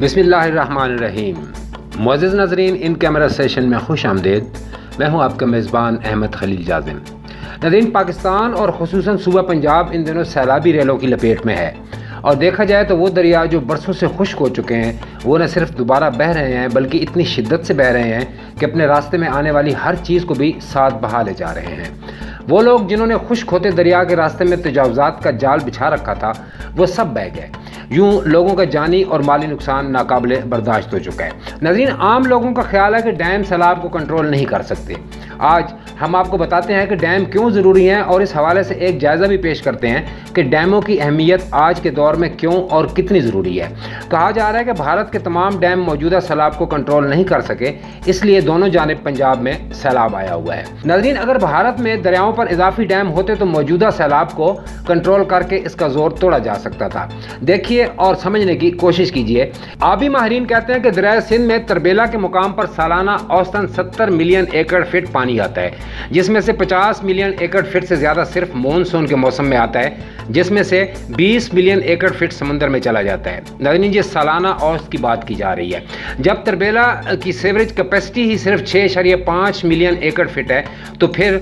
بسم اللہ الرحمن الرحیم۔ معزز ناظرین، ان کیمرہ سیشن میں خوش آمدید۔ میں ہوں آپ کا میزبان احمد خلیل جازم۔ ناظرین، پاکستان اور خصوصاً صوبہ پنجاب ان دنوں سیلابی ریلوں کی لپیٹ میں ہے، اور دیکھا جائے تو وہ دریا جو برسوں سے خشک ہو چکے ہیں وہ نہ صرف دوبارہ بہہ رہے ہیں بلکہ اتنی شدت سے بہہ رہے ہیں کہ اپنے راستے میں آنے والی ہر چیز کو بھی ساتھ بہا لے جا رہے ہیں۔ وہ لوگ جنہوں نے خشک ہوتے دریا کے راستے میں تجاوزات کا جال بچھا رکھا تھا وہ سب بہہ گئے۔ یوں لوگوں کا جانی اور مالی نقصان ناقابل برداشت ہو چکا ہے۔ ناظرین، عام لوگوں کا خیال ہے کہ ڈیم سیلاب کو کنٹرول نہیں کر سکتے۔ آج ہم آپ کو بتاتے ہیں کہ ڈیم کیوں ضروری ہیں اور اس حوالے سے ایک جائزہ بھی پیش کرتے ہیں کہ ڈیموں کی اہمیت آج کے دور میں کیوں اور کتنی ضروری ہے۔ کہا جا رہا ہے کہ بھارت کے تمام ڈیم موجودہ سیلاب کو کنٹرول نہیں کر سکے، اس لیے دونوں جانب پنجاب میں سیلاب آیا ہوا ہے۔ ناظرین، اگر بھارت میں دریاؤں پر اضافی ڈیم ہوتے تو موجودہ سیلاب کو کنٹرول کر کے اس کا زور توڑا جا سکتا تھا۔ دیکھیے اور سمجھنے کی کوشش کیجیے۔ آبی ماہرین کہتے ہیں کہ دریائے سندھ میں تربیلا کے مقام پر سالانہ اوسطاً 70 ملین ایکڑ فٹ پانی آتا ہے، جس میں سے 50 ملین ایکڑ فٹ سے زیادہ صرف مونسون کے موسم میں آتا ہے، جس میں سے 20 ملین ایکڑ فٹ سمندر میں چلا جاتا ہے۔ ناظرین، یہ سالانہ اوسط کی بات کی جا رہی ہے۔ جب تربیلا کی سیوریج کیپیسٹی ہی صرف 6.5 ملین ایکڑ فٹ ہے تو پھر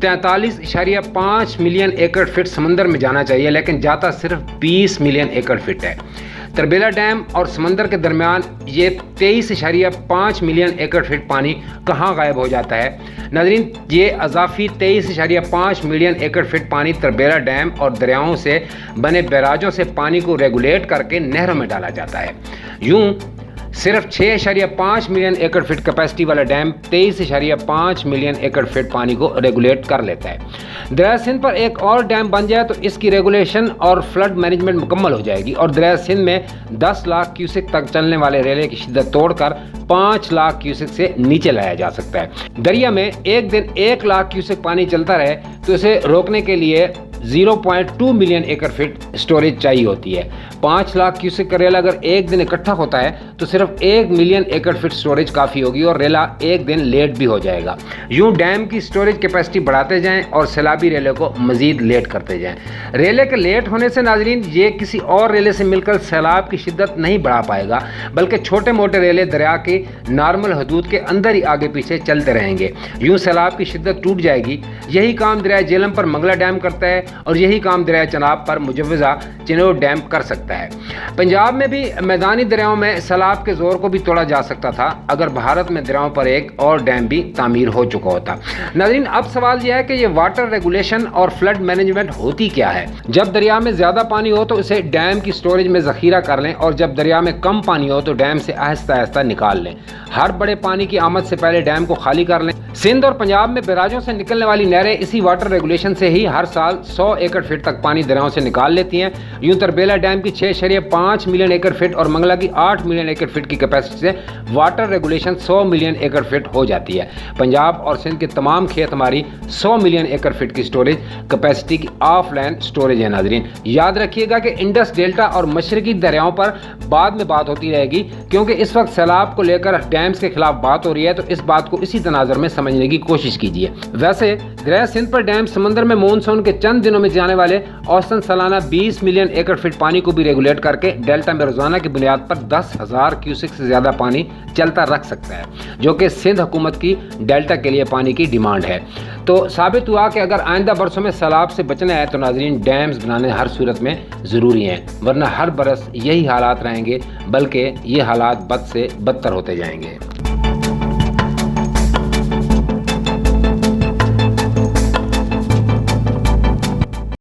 43.5 ملین ایکڑ فٹ سمندر میں جانا چاہیے، لیکن جاتا صرف 20 ملین ایکڑ فٹ ہے۔ تربیلا ڈیم اور سمندر کے درمیان یہ 23.5 ملین ایکڑ فٹ پانی کہاں غائب ہو جاتا ہے؟ ناظرین، یہ اضافی 23.5 ملین ایکڑ فٹ پانی تربیلا ڈیم اور دریاؤں سے بنے بیراجوں سے پانی کو ریگولیٹ کر کے نہروں میں ڈالا جاتا ہے۔ یوں صرف 6.5 ملین ایکڑ فٹ کیپیسٹی والا ڈیم 23.5 ملین ایکڑ فٹ پانی کو ریگولیٹ کر لیتا ہے۔ دریائے سندھ پر ایک اور ڈیم بن جائے تو اس کی ریگولیشن اور فلڈ مینجمنٹ مکمل ہو جائے گی اور دریائے سندھ میں 10 لاکھ کیوسک تک چلنے والے ریلے کی شدت توڑ کر 5 لاکھ کیوسک سے نیچے لایا جا سکتا ہے۔ دریا میں ایک دن 1 لاکھ کیوسک پانی چلتا رہے تو اسے روکنے کے لیے 0.2 ملین ایکڑ فٹ سٹوریج چاہیے ہوتی ہے۔ 5 لاکھ کیوسک کا ریلا اگر ایک دن اکٹھا ہوتا ہے تو صرف 1 ملین ایکڑ فٹ سٹوریج کافی ہوگی اور ریلا ایک دن لیٹ بھی ہو جائے گا۔ یوں ڈیم کی سٹوریج کیپیسٹی بڑھاتے جائیں اور سیلابی ریلے کو مزید لیٹ کرتے جائیں۔ ریلے کے لیٹ ہونے سے ناظرین یہ کسی اور ریلے سے مل کر سیلاب کی شدت نہیں بڑھا پائے گا، بلکہ چھوٹے موٹے ریلے دریا کی نارمل حدود کے اندر ہی آگے پیچھے چلتے رہیں گے۔ یوں سیلاب کی شدت ٹوٹ جائے گی۔ یہی کام دریائے جہلم پر منگلا ڈیم کرتا ہے اور یہی کام دریائے چناب پر مجوزہ چنور ڈیم کر سکتا ہے۔ پنجاب میں بھی میدانی دریاؤں میں سیلاب کے زور کو بھی توڑا جا سکتا تھا اگر بھارت میں دریاؤں پر ایک اور ڈیم بھی تعمیر ہو چکا ہوتا۔ ناظرین، اب سوال یہ ہے کہ یہ واٹر ریگولیشن اور فلڈ مینجمنٹ ہوتی کیا ہے؟ جب دریا میں زیادہ پانی ہو تو اسے ڈیم کی سٹوریج میں ذخیرہ کر لیں اور جب دریا میں کم پانی ہو تو ڈیم سے آہستہ آہستہ نکال لیں۔ ہر بڑے پانی کی آمد سے پہلے ڈیم کو خالی کر لیں۔ سندھ اور پنجاب میں بیراجوں سے نکلنے والی نہریں اسی واٹر ریگولیشن سے ہی ہر سال 100 ایکڑ فٹ تک پانی دریاؤں سے نکال لیتی ہیں۔ یوں تربیلا ڈیم کی 6.5 ملین ایکڑ فٹ اور منگلا کی 8 ملین ایکڑ فٹ کی کیپیسٹی سے واٹر ریگولیشن 100 ملین ایکڑ فٹ ہو جاتی ہے۔ پنجاب اور سندھ کے تمام کھیت ہماری 100 ملین ایکڑ فٹ کی سٹوریج کیپیسٹی کی آف لائن سٹوریج ہے۔ ناظرین، یاد رکھیے گا کہ انڈس ڈیلٹا اور مشرقی دریاؤں پر بعد میں بات ہوتی رہے گی، کیونکہ اس وقت سیلاب کو لے کر ڈیمز کے خلاف بات ہو رہی ہے، تو اس بات کو اسی تناظر میں سمجھنے کی کوشش کیجیے۔ ویسے دریائے سندھ پر ڈیم سمندر میں مونسون کے چند دنوں میں جانے والے اوسطاً سالانہ 20 ملین ایکڑ فٹ پانی کو بھی ریگولیٹ کر کے ڈیلٹا میں روزانہ کی بنیاد پر 10,000 کیوسک سے زیادہ پانی چلتا رکھ سکتا ہے، جو کہ سندھ حکومت کی ڈیلٹا کے لیے پانی کی ڈیمانڈ ہے۔ تو ثابت ہوا کہ اگر آئندہ برسوں میں سیلاب سے بچنا ہے تو ناظرین ڈیمز بنانے ہر صورت میں ضروری ہیں، ورنہ ہر برس یہی حالات رہیں گے، بلکہ یہ حالات بد سے بدتر ہوتے جائیں گے۔